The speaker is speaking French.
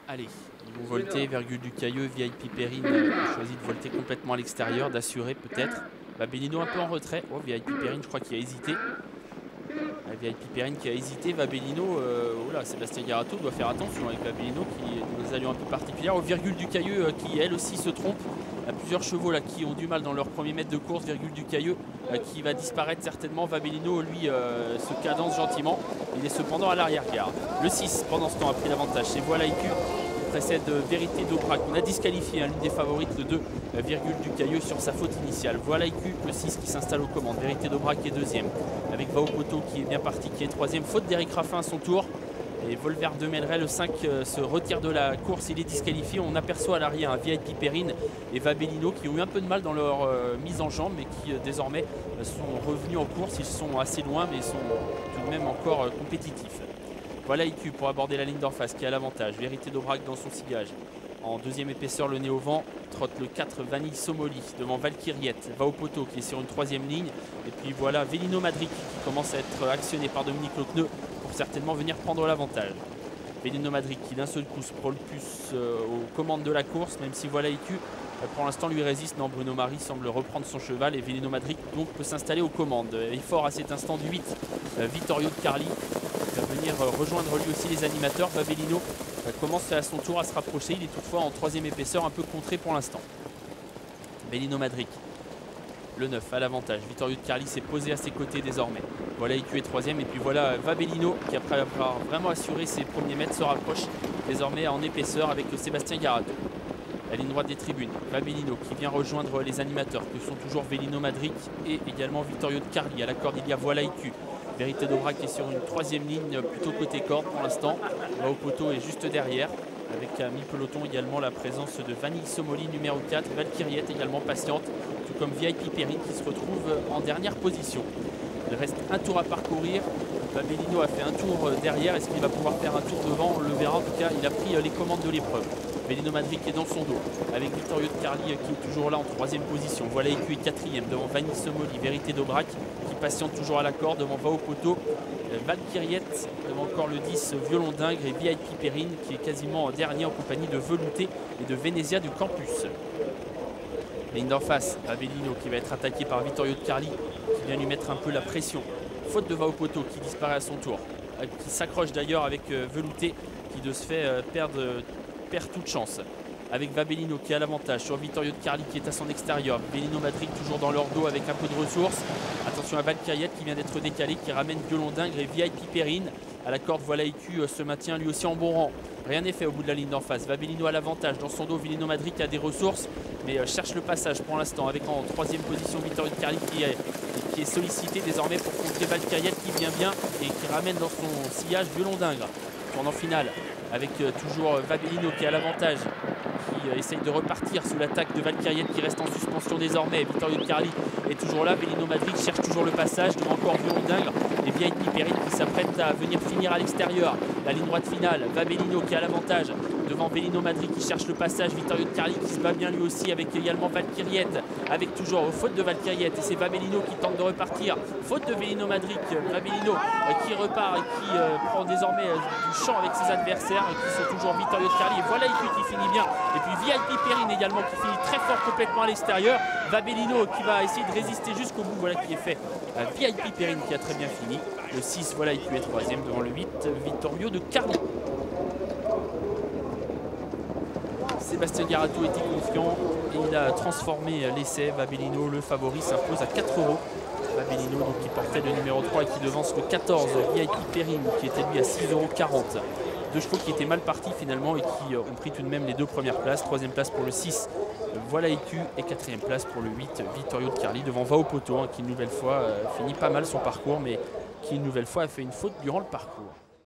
Allez, ils vont volter, Virgule du Cailleux, VIP Perrine a choisi de volter complètement à l'extérieur, d'assurer peut-être. Babelino un peu en retrait. Oh, VIP Perrine, je crois qu'il a hésité. VIP Perrine qui a hésité. Babelino, oh Sébastien Garato doit faire attention avec Babelino qui a des allures un peu particulières. Oh, Virgule du Cailleux qui elle aussi se trompe. Il y a plusieurs chevaux là qui ont du mal dans leur premier mètre de course. Virgule du Cailleux qui va disparaître certainement. Babelino lui se cadence gentiment. Il est cependant à l'arrière-garde. Le 6 pendant ce temps a pris l'avantage. C'est Voilà IQ qui précède Vérité d'Aubrac. On a disqualifié l'une des favorites, le 2 Virgule du Cailleux sur sa faute initiale. Voilà IQ, le 6 qui s'installe aux commandes. Vérité d'Aubrac qui est deuxième. Avec Va au poteau qui est bien parti, qui est troisième. Faute d'Éric Raffin à son tour. Et Volver de Melray, le 5, se retire de la course, il est disqualifié. On aperçoit à l'arrière un VIP Perrine et Babelino qui ont eu un peu de mal dans leur mise en jambe, mais qui désormais sont revenus en course. Ils sont assez loin, mais ils sont tout de même encore compétitifs. Voilà IQ pour aborder la ligne d'en face qui a l'avantage. Vérité d'Aubrac dans son sillage. En deuxième épaisseur, le nez au vent, trotte le 4 Vanille Somoli devant Valkyriette. Va au poteau qui est sur une troisième ligne. Et puis voilà Velino Madric qui commence à être actionné par Dominique Lecneux pour certainement venir prendre l'avantage. Velino Madric qui d'un seul coup se propulse aux commandes de la course, même si Voilà IQ pour l'instant lui résiste. Non, Bruno Marie semble reprendre son cheval et Velino Madric donc peut s'installer aux commandes. Effort à cet instant du 8 Vittorio de Carli va venir rejoindre lui aussi les animateurs. Babelino commence à son tour à se rapprocher. Il est toutefois en troisième épaisseur, un peu contré pour l'instant. Velino Madric, le 9 à l'avantage. Vittorio de Carli s'est posé à ses côtés désormais. Voilà IQ est troisième. Et puis voilà Babelino qui après avoir vraiment assuré ses premiers mètres se rapproche désormais en épaisseur avec Sébastien Garato. La ligne droite des tribunes. Babelino qui vient rejoindre les animateurs que sont toujours Velino Madric et également Vittorio de Carli. À la corde il y a Voilà IQ. Vérité d'Aubrac est sur une troisième ligne, plutôt côté corde pour l'instant. Va au poteau est juste derrière. Avec à mi-peloton également la présence de Vanille Somoli numéro 4. Valkyriette également patiente. Tout comme VIP Perrine qui se retrouve en dernière position. Il reste un tour à parcourir. Babelino a fait un tour derrière. Est-ce qu'il va pouvoir faire un tour devant? On le verra. En tout cas, il a pris les commandes de l'épreuve. Velino Madric est dans son dos. Avec Vittorio de Carli qui est toujours là en troisième position. Voilà IQ est quatrième devant Vanille Somoli. Vérité d'Aubrac qui patiente toujours à la corde devant Va au poteau. Valkyriette devant encore le 10 Violon d'Ingres et VIP Perrine qui est quasiment dernier en compagnie de Velouté et de Venezia du Campus. Ligne d'en face, Babelino qui va être attaqué par Vittorio de Carli qui vient lui mettre un peu la pression. Faute de Va au poteau qui disparaît à son tour. Qui s'accroche d'ailleurs avec Velouté qui de ce fait perd toute chance. Avec Babelino qui a l'avantage sur Vittorio de Carli qui est à son extérieur. Velino Madric toujours dans leur dos avec un peu de ressources. Attention à Valkyriette qui vient d'être décalé, qui ramène Violon d'Ingres et VIP Perrine. À la corde, Voilà IQ se maintient lui aussi en bon rang. Rien n'est fait au bout de la ligne d'en face. Babelino a l'avantage. Dans son dos, Velino Madric a des ressources, mais cherche le passage pour l'instant. Avec en troisième position Vittorio de Carli qui est sollicité désormais pour contrer Valkyriette qui vient bien et qui ramène dans son sillage Violon d'Ingres. Tournant final avec toujours Babelino qui a l'avantage, qui essaye de repartir sous l'attaque de Valkyriette qui reste en suspension désormais. Vittorio de Carli est toujours là. Velino Madric cherche toujours le passage devant encore Violon d'Ingres et VIP Perrine qui s'apprête à venir finir à l'extérieur. La ligne droite finale, Babelino qui a l'avantage devant Velino Madric qui cherche le passage. Vittorio de Carli qui se bat bien lui aussi avec également Valkyriette, avec toujours faute de Valkyriette et c'est Babelino qui tente de repartir. Faute de Velino Madric, Babelino qui repart et qui prend désormais du champ avec ses adversaires qui sont toujours Vittorio de Carli. Et Voilà IQ qui finit bien. Et puis VIP Perrine également qui finit très fort complètement à l'extérieur. Babelino qui va essayer de résister jusqu'au bout. Voilà qui est fait. VIP Perrine qui a très bien fini. Le 6, Voilà IQ est troisième devant le 8, Vittorio de Carli. Sébastien Garato était confiant et il a transformé l'essai. Babelino, le favori, s'impose à 4 €. Babelino donc, qui portait le numéro 3 et qui devance le 14 VIP Perrine qui était lui à 6,40 €. Deux chevaux qui étaient mal partis finalement et qui ont pris tout de même les deux premières places. Troisième place pour le 6 Voilà IQ et quatrième place pour le 8 Vittorio de Carli devant Va au poteau qui une nouvelle fois finit pas mal son parcours mais qui une nouvelle fois a fait une faute durant le parcours.